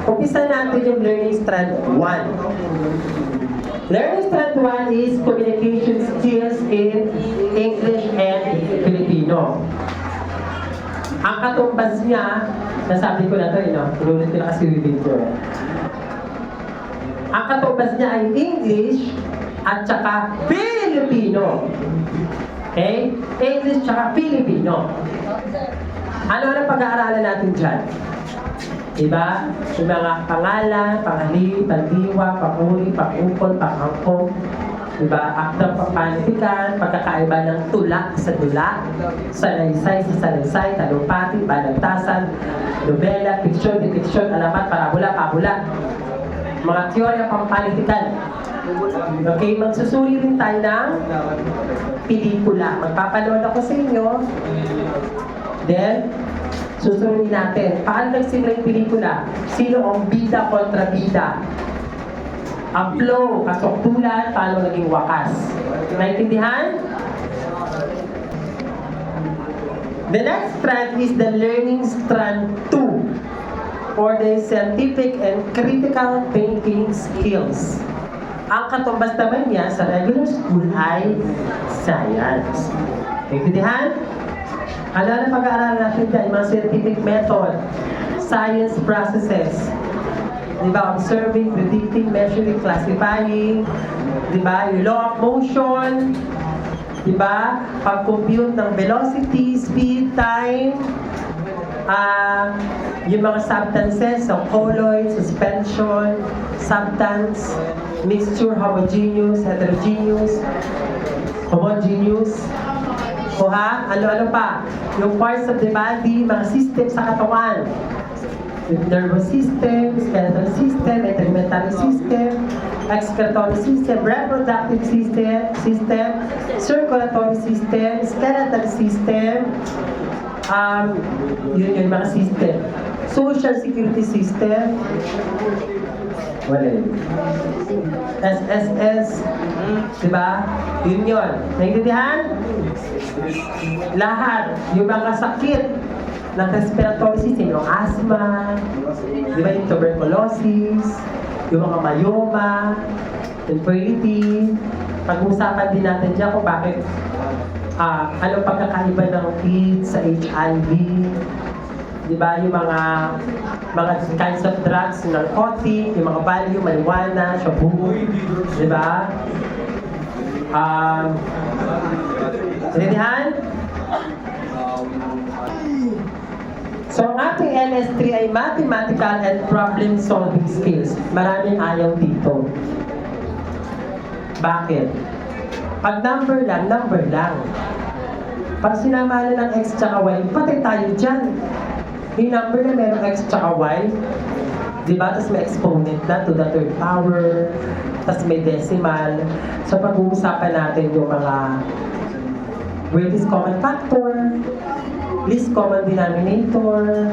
Umpisa natin yung Learning Strand 1. Learning Strand 1 is communication skills in English and Filipino. Ang katumbas niya, nasabi ko na ito, inulit ko na kasi yung video. Ang katumbas niya ay English at saka Filipino. Okay? English at saka Filipino. Ano ang pag-aaralan natin dyan? Diba? Yung mga pangalan, pangalim, pandiwa, panguli, pangukol, pangangkong. Diba? Aktang pagpanitikan, pagkakaiba ng tula sa tula, salaysay sa salaysay, talumpati, balagtasan, nobela, fiksyon, depiksyon, alamat, parabola, pabula. Mga teorya pampanitikan. Okay, magsusuri rin tayo ng pelikula. Magpapanood ako sa inyo. Then, susunod natin. Paano nagsimula yung pelikula? Sino ang bida kontra bida? Ang flow, kasuktulan, paano naging wakas? Naintindihan? The next strand is the learning strand 2 or the scientific and critical thinking skills. Ang katumbas naman niya sa regular school ay science. Naintindihan? Ano na pag-aaralan natin dyan? Mga scientific method, science processes. Diba? Observing, predicting, measuring, classifying. Diba? Yung law of motion. Diba? Pag-compute ng velocity, speed, time. Yung mga substances, so colloid, suspension, substance, mixture, homogeneous, heterogeneous, homogeneous. O ha? Ano-ano pa? Yung parts of the body, mga system sa katawan. Yung nervous system, skeletal system, integumentary system, excretory system, reproductive system, circulatory system, skeletal system, yun yung mga system. Social security system, wala yun. SSS, diba? Yun yun. Naintindihan? Lahat, yung mga sakit ng respiratory system, yung asthma, diba yung tuberculosis, yung mga myoma, infertility. Pag-usapan din natin dyan kung bakit anong pagkakaiba ng AIDS sa HIV. Diba, yung mga kinds of drugs, narcotic, yung mga value, marijuana, shabu, diba? Naintindihan? So, ang ating LS3 ay mathematical and problem solving skills. Maraming ayaw dito. Bakit? Pag number lang, number lang. Pag sinama na ng x tsaka y, patay tayo dyan. Yung number na merong x tsaka y, diba? Tapos may exponent na to the third power, tapos may decimal. So pag-uusapan natin yung mga greatest common factor, least common denominator,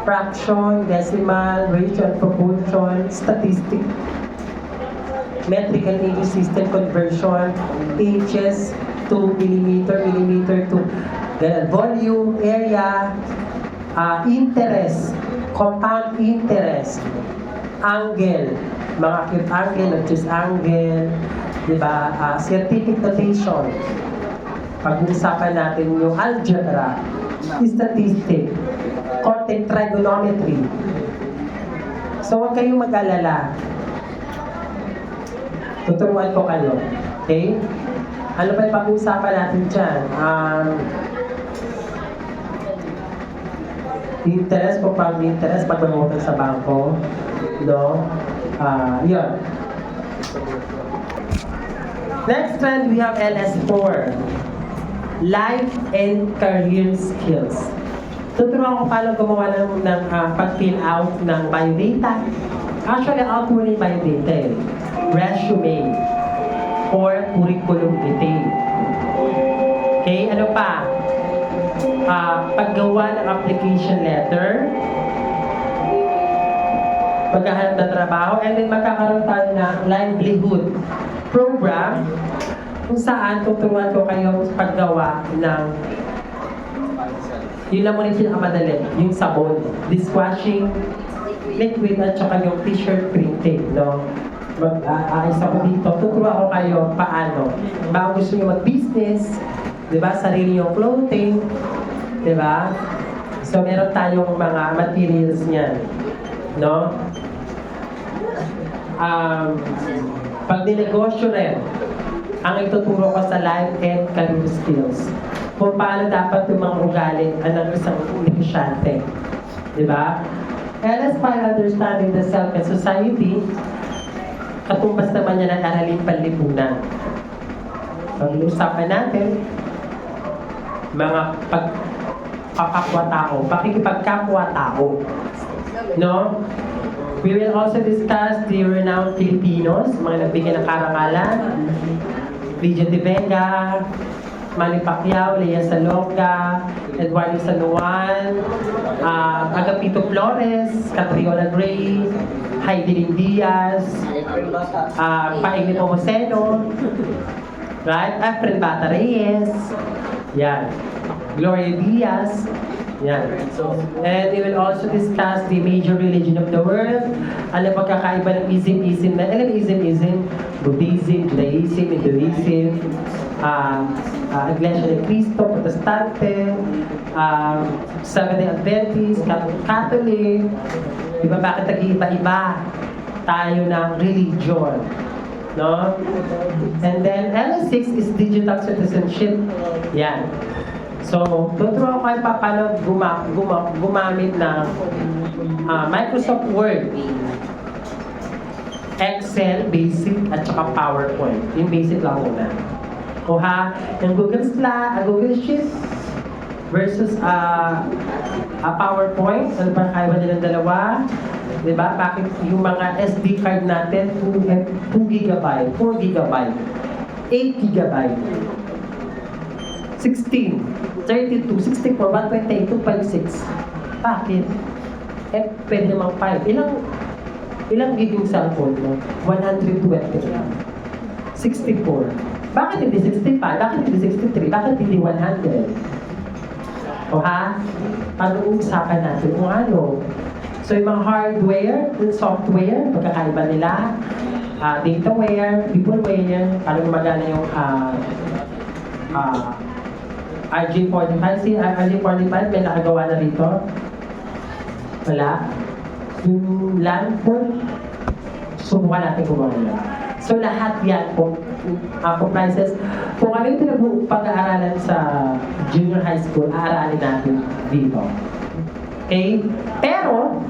fraction, decimal, ratio and proportion, statistic, metric and English system conversion, inches to millimeter, millimeter to volume, area, interest, compound interest, angle, mga acute angle, obtuse angle, diba? Scientific notation. Pag-uusapan natin yung algebra, statistic, content trigonometry. So, huwag kayong mag-alala. Tuturuan ko kayo. Okay? Ano ba yung pag-uusapan natin dyan? Interest, compound interest, pag-promote sa bangko. No? Yun. Next trend, we have LS4. Life and career skills. Tuturuan ko paano gumawa ng pag-fill out ng biodata. Actually, out mo yung biodata. Resume or curriculum vitae. Okay, ano pa? Paggawa ng application letter, paghahanap ng trabaho, and then magkakaroon tayo ng livelihood program kung saan tuturuan ko kayo paggawa ng yun lang muna yung pinakamadali, yung sabon, dishwashing liquid at saka yung t-shirt printing, no? Mag-aayos ako dito. Tuturo ako kayo paano. Baka gusto nyo mag-business, di ba? Sarili yung clothing, di ba? So, meron tayong mga materials niyan, no? Pag dinegosyo rin, ang ituturo ko sa life and career skills. Kung paano dapat yung mga ugali ng isang negosyante. Di ba? LS5, understanding the self and society, katumbas naman niya ng araling panlipunan. Pag-uusapan natin, mga pagkakapwa-tao, pakikipagkapwa-tao. No? We will also discuss the renowned Filipinos, mga nagbigay ng karangalan, Lydia De Vega, Manny Pacquiao, Lea Salonga, Eduardo San Juan, Agapito Flores, Catriola Gray, Heidi Lynn Diaz, Paingit Omoseno, right? Efren Bata Reyes, yan. Gloria Diaz, yan. And we will also discuss the major religion of the world. Ano pagkakaiba ng ism-ism na? Ano ism-ism? Buddhism, Judaism, Hinduism, Iglesia ni Cristo, Protestante, Seventh-day Adventist, Catholic. Diba bakit nag-iiba-iba tayo ng religion? No? And then LS6 is digital citizenship. Yan. So, tuturo ko kayo paano gumamit ng Microsoft Word, Excel, Basic, at saka PowerPoint. Yung Basic lang muna. O ha, yung Google Sheets versus PowerPoint. Ano ba kaiba nilang dalawa? Diba? Bakit yung mga SD card natin, 2 GB, 4 GB, 8 GB, 16, 32, 64, 128, 256. Bakit? Eh, pwede namang 5. Ilang gig yung cellphone mo? 120 lang. 64. Bakit hindi 65? Bakit hindi 63? Bakit hindi 100? O ha? Pag-uusapan natin kung ano. So yung mga hardware, yung software, pagkakaiba nila, dataware, peopleware, paano gumagana yung RJ45. Si RJ45, may nakagawa na rito? Wala? Yung LAN port, subukan natin gumawa nila. So lahat yan, comprises, kung ano yung pag-aaralan sa junior high school, aaralin natin dito. Okay? Pero,